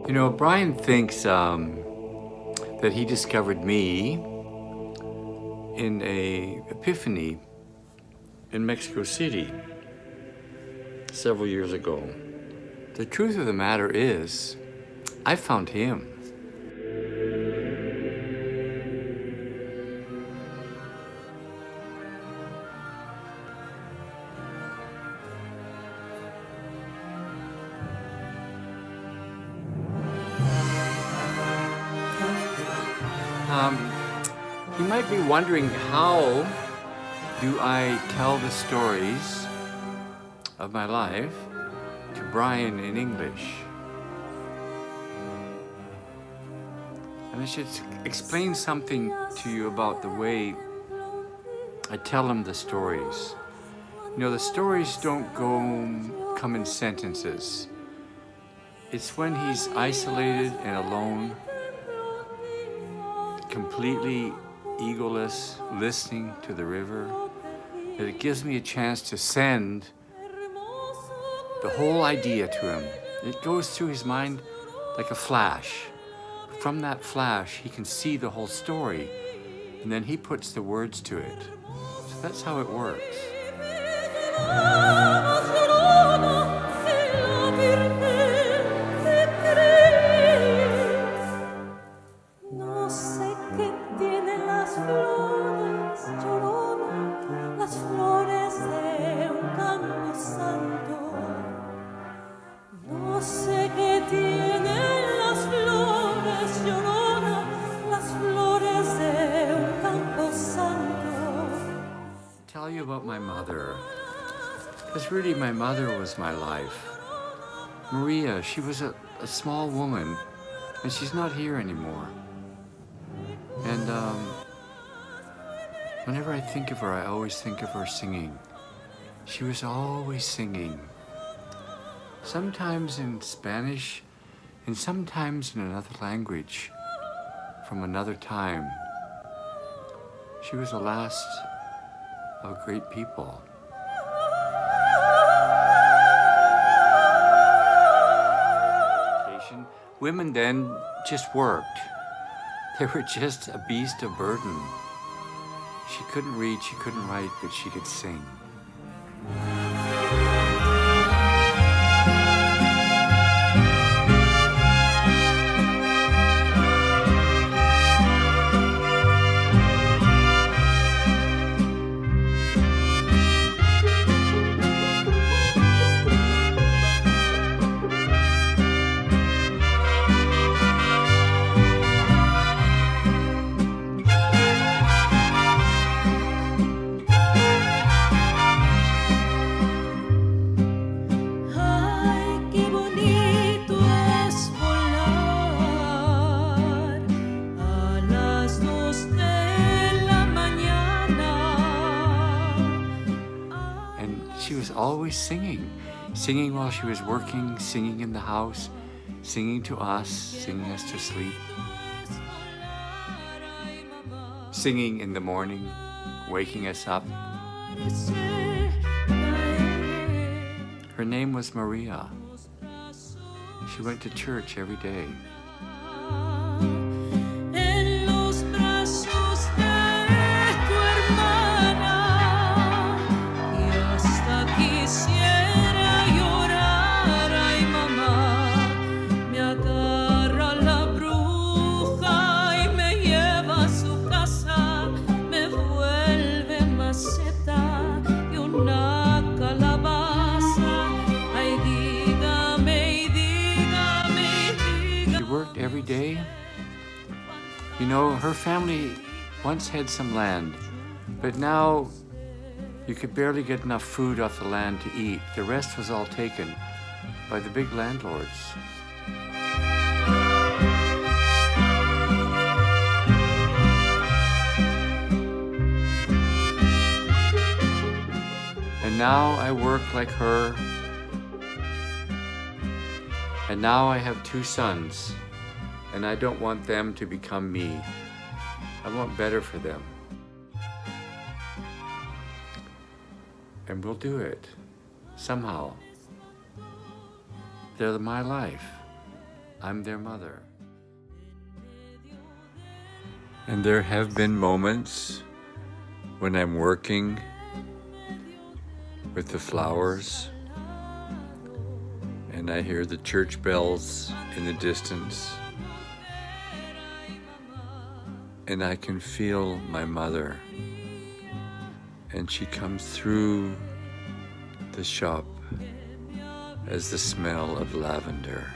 You know, Brian thinks that he discovered me in a epiphany in Mexico City several years ago. The truth of the matter is, I found him. You might be wondering, how do I tell the stories of my life to Brian in English? And I should explain something to you about the way I tell him the stories. You know, the stories don't come in sentences. It's when he's isolated and alone, completely egoless, listening to the river, that it gives me a chance to send the whole idea to him. It goes through his mind like a flash. From that flash, he can see the whole story, and then he puts the words to it. So that's how it works. Tell you about my mother, because really my mother was my life. Maria, she was a small woman, and she's not here anymore. And whenever I think of her, I always think of her singing. She was always singing, sometimes in Spanish and sometimes in another language from another time. She was the last of great people. Women then just worked. They were just a beast of burden. She couldn't read, she couldn't write, but she could sing. She was always singing while she was working, singing in the house, singing to us, singing us to sleep, singing in the morning, waking us up. Her name was Maria. She went to church every day. Every day. You know, her family once had some land, but now you could barely get enough food off the land to eat. The rest was all taken by the big landlords. And now I work like her. And now I have 2 sons. And I don't want them to become me. I want better for them. And we'll do it, somehow. They're my life. I'm their mother. And there have been moments when I'm working with the flowers and I hear the church bells in the distance, and I can feel my mother, and she comes through the shop as the smell of lavender.